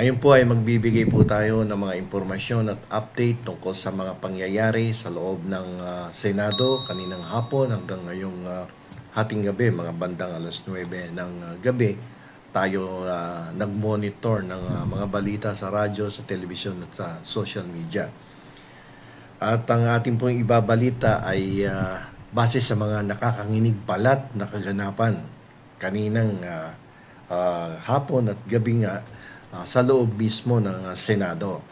Ngayon po ay magbibigay po tayo ng mga impormasyon at update tungkol sa mga pangyayari sa loob ng Senado kaninang hapon hanggang ngayong hating gabi, mga bandang alas 9 ng gabi. Tayo nag-monitor ng mga balita sa radyo, sa telebisyon at sa social media. At ang ating pong ibabalita ay base sa mga nakakanginig palat na kaganapan kaninang hapon at gabi nga sa loob mismo ng Senado.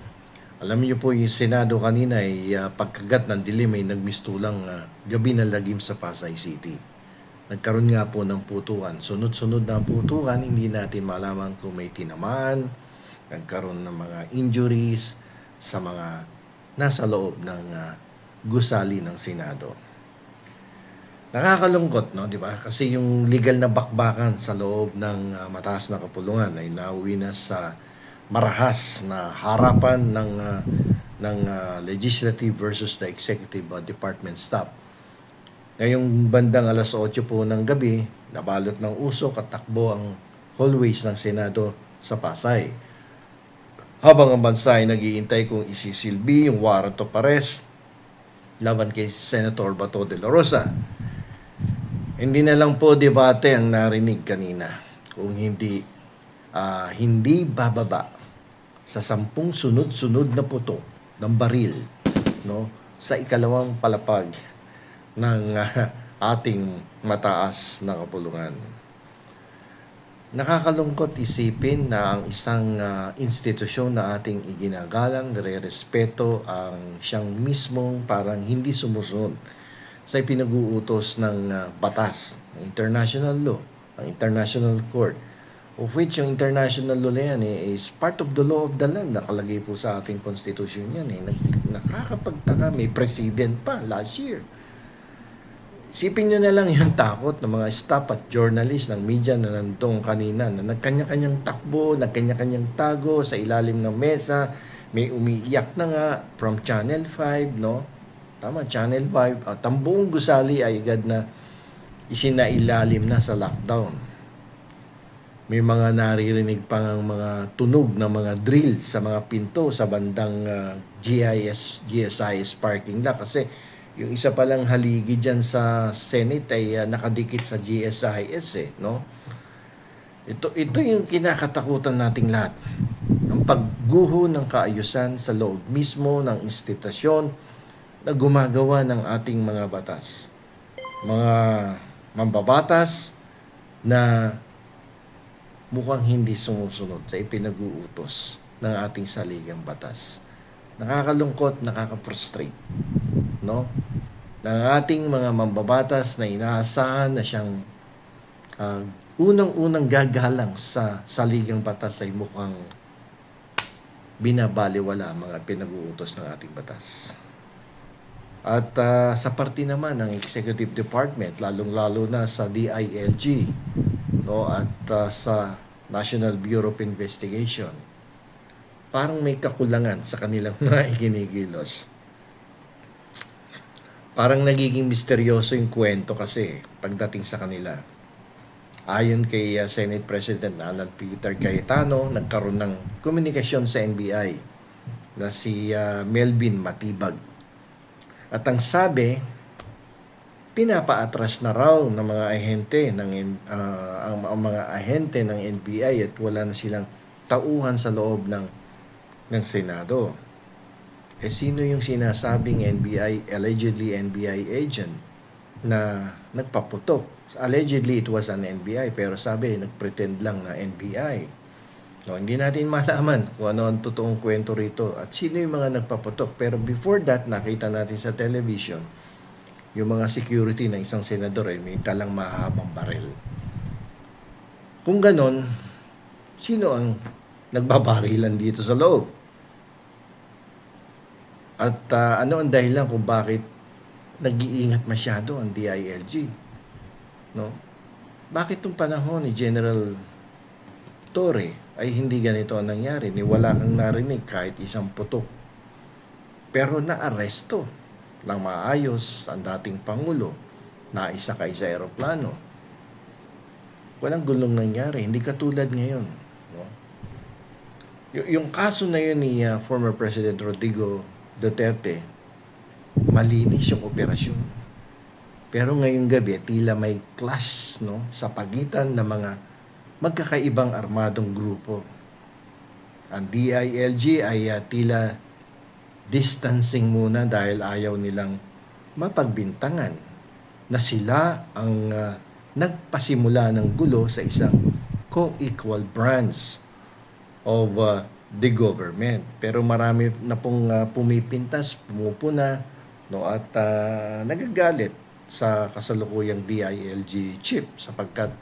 Alam niyo po yung Senado kanina ay pagkagat ng dilim ay nagmistulang gabi ng lagim sa Pasay City. Nagkaroon nga po ng putukan. Sunod-sunod na putukan, hindi natin malaman kung may tinamaan, nagkaroon ng mga injuries sa mga nasa loob ng gusali ng Senado. Nakakalungkot, no, di ba? Kasi yung legal na bakbakan sa loob ng mataas na kapulungan ay nauwi na sa marahas na harapan ng legislative versus the executive department staff. Ngayong bandang alas 8 po ng gabi, nabalot ng usok at takbo ang hallways ng Senado sa Pasay. Habang ang bansa ay nag-iintay kung isisilbi yung warrant of arrest laban kay Senator Bato de la Rosa. Hindi na lang po debate ang narinig kanina kung hindi bababa sa 10 sunod-sunod na putok ng baril, no, sa ikalawang palapag ng ating mataas na kapulungan. Nakakalungkot isipin na ang isang institusyon na ating iginagalang, nire-respeto ang siyang mismong parang hindi sumusunod sa ipinag-uutos ng batas, ng international law, ang international court, of which yung international law na yan is part of the law of the land. Nakalagay po sa ating constitution yan. Nakakapagtaka, may president pa last year. Isipin nyo na lang yung takot ng mga staff at journalist ng media na nandong kanina, na nagkanya-kanyang takbo, nagkanya-kanyang tago sa ilalim ng mesa. May umiiyak na nga from Channel 5, no? Tama, Channel 5. At ang buong gusali ay agad na isinailalim na sa lockdown. May mga naririnig pang mga tunog ng mga drill sa mga pinto sa bandang GSIS parking lot. Kasi yung isa palang haligi dyan sa Senate ay nakadikit sa GSIS, no? Ito yung kinakatakutan nating lahat. Ang pagguho ng kaayusan sa loob mismo ng institusyon na gumagawa ng ating mga batas. Mga mambabatas na mukhang hindi sumusunod sa ipinag-uutos ng ating saligang batas. Nakakalungkot, nakaka-frustrate, no? Ng ating mga mambabatas na inaasahan na siyang unang-unang gagalang sa saligang batas ay mukhang binabaliwala mga pinag-uutos ng ating batas. At sa parte naman ng Executive Department, lalong-lalo na sa DILG, no, at sa National Bureau of Investigation, parang may kakulangan sa kanilang mga ikinikilos. Parang nagiging misteryoso yung kwento kasi pagdating sa kanila. Ayon kay Senate President Alan Peter Cayetano, nagkaroon ng komunikasyon sa NBI na si Melvin Matibag. At ang sabi, pinapaatras na raw ng mga ahente ang mga ahente ng NBI at wala na silang tauhan sa loob ng Senado. Sino yung sinasabing allegedly NBI agent na nagpaputok? Allegedly it was an NBI, pero sabi nagpretend lang na NBI. No, hindi natin malaman kung ano ang totoong kwento rito at sino yung mga nagpaputok. Pero before that, nakita natin sa television yung mga security ng isang senador ay may talang mahabang baril. Kung ganon, sino ang nagbabarilan dito sa loob? At ano ang dahilan kung bakit nag-iingat masyado ang DILG? No? Bakit nung panahon ni General Torre ay hindi ganito ang nangyari? Wala kang narinig kahit isang putok. Pero naaresto ng maayos ang dating Pangulo, naisakay sa eroplano. Walang gulong nangyari, hindi katulad ngayon. No? Yung kaso na yun ni former President Rodrigo Duterte, malinis yung operasyon. Pero ngayong gabi, tila may clash, no, sa pagitan ng mga magkakaibang armadong grupo. Ang DILG ay tila distancing muna dahil ayaw nilang mapagbintangan na sila ang nagpasimula ng gulo sa isang co-equal branch of the government. Pero marami na pong pumipintas, pumupuna, no, at nagagalit sa kasalukuyang DILG chief sapagkat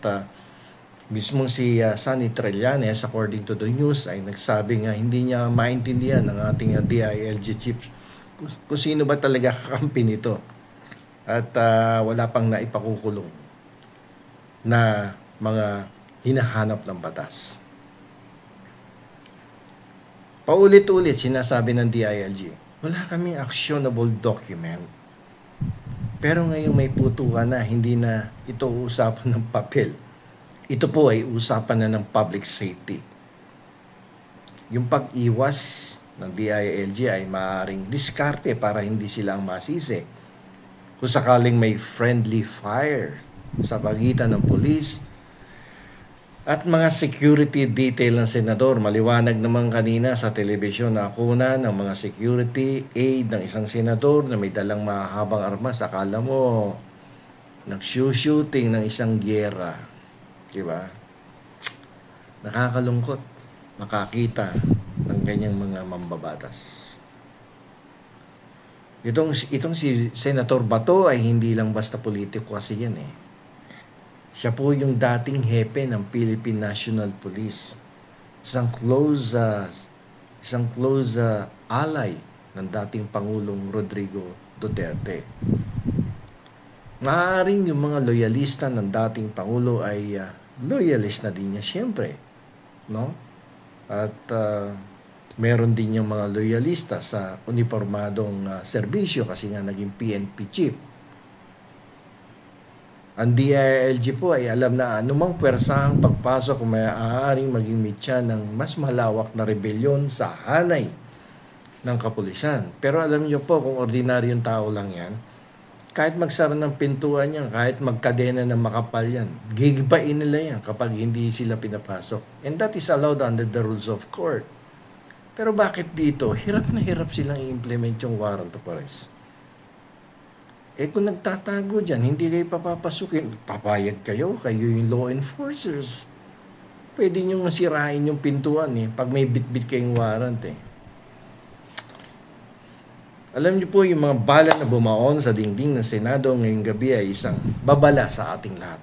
mismong si Sonny Trillanes, according to the news, ay nagsabi nga hindi niya maintindihan ng ating DILG chief kung sino ba talaga kakampi nito at wala pang naipakukulong na mga hinahanap ng batas. Paulit-ulit sinasabi ng DILG, wala kaming actionable document. Pero ngayon may putukan na, hindi na ito usapan ng papel. Ito po ay usapan na ng public safety. Yung pag-iwas ng DILG ay maaaring diskarte para hindi sila ang masisi. Kung sakaling may friendly fire sa pagitan ng pulis at mga security detail ng senador, maliwanag naman kanina sa telebisyon na kuna ng mga security aid ng isang senador na may dalang mahabang armas. Akala mo nag-shooting ng isang gyera. Diba? Nakakalungkot makakita ng ganyang mga mambabatas. Itong si Senator Bato ay hindi lang basta politiko kasi yan eh. Siya po yung dating hepe ng Philippine National Police. Isang close ally ng dating Pangulong Rodrigo Duterte. Maaaring yung mga loyalista ng dating Pangulo ay loyalist na din niya siyempre. No? At meron din yung mga loyalista sa uniformadong serbisyo kasi nga naging PNP chief. Ang DILG po ay alam na anumang pwersahang pagpasok kung maaaring maging mitya ng mas malawak na rebelyon sa hanay ng kapulisan. Pero alam niyo po kung ordinaryong tao lang yan, kahit magsara ng pintuan yan, kahit magkadena ng makapal yan, gigibain nila yan kapag hindi sila pinapasok. And that is allowed under the rules of court. Pero bakit dito, hirap na hirap silang i-implement yung warrant of arrest? Kung nagtatago dyan, hindi kayo papapasukin, papayag kayo yung law enforcers. Pwede nyo masirain yung pintuan pag may bit-bit kayong warrant Alam niyo po yung mga bala na bumaon sa dingding ng Senado ngayong gabi ay isang babala sa ating lahat.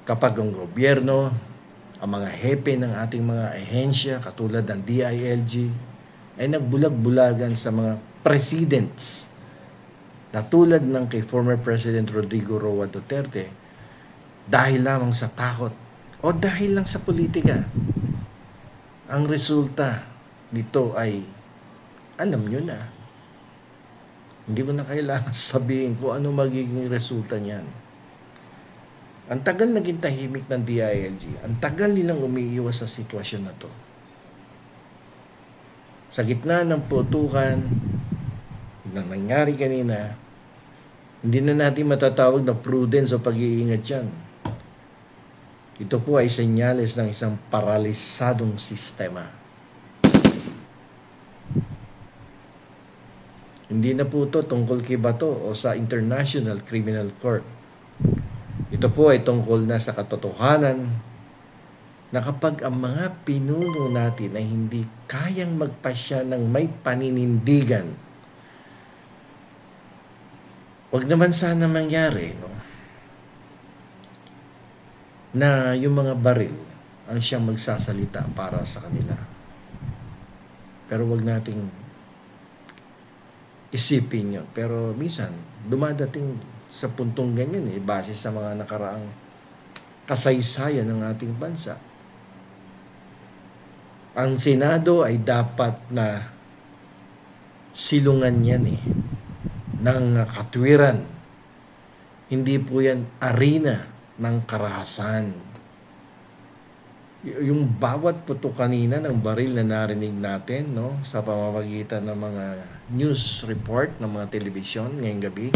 Kapag ang gobyerno, ang mga hepe ng ating mga ehensya katulad ng DILG ay nagbulag-bulagan sa mga presidents na tulad ng kay former President Rodrigo Roa Duterte dahil lamang sa takot o dahil lang sa politika. Ang resulta nito ay alam nyo na. Hindi ko na kailangan sabihin kung ano magiging resulta niyan. Ang tagal naging tahimik ng DILG. Ang tagal nilang umiiwas sa sitwasyon na to. Sa gitna ng putukan na nangyari kanina, hindi na natin matatawag na prudence o pag-iingat yan. Ito po ay senyales ng isang paralisadong sistema. Hindi na po ito tungkol kay Bato o sa International Criminal Court. Ito po ay tungkol na sa katotohanan na kapag ang mga pinuno natin ay hindi kayang magpasya ng may paninindigan, wag naman sana mangyari, no? Na yung mga baril ang siyang magsasalita para sa kanila. Pero wag nating isipin yun. Pero minsan, dumadating sa puntong ganyan base sa mga nakaraang kasaysayan ng ating bansa. Ang Senado ay dapat na silungan yan ng katwiran. Hindi po yan arena ng karahasan. Yung bawat putok kanina ng baril na narinig natin, no, sa pamamagitan ng mga news report ng mga telebisyon ngayong gabi,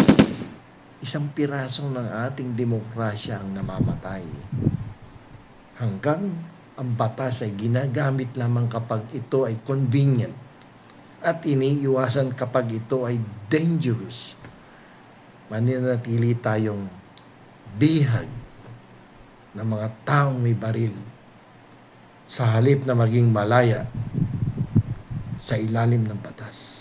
isang piraso ng ating demokrasya ang namamatay. Hanggang ang batas ay ginagamit lamang kapag ito ay convenient at iniiwasan kapag ito ay dangerous. Mananatili tayong bihag ng mga taong may baril sa halip na maging malaya sa ilalim ng batas.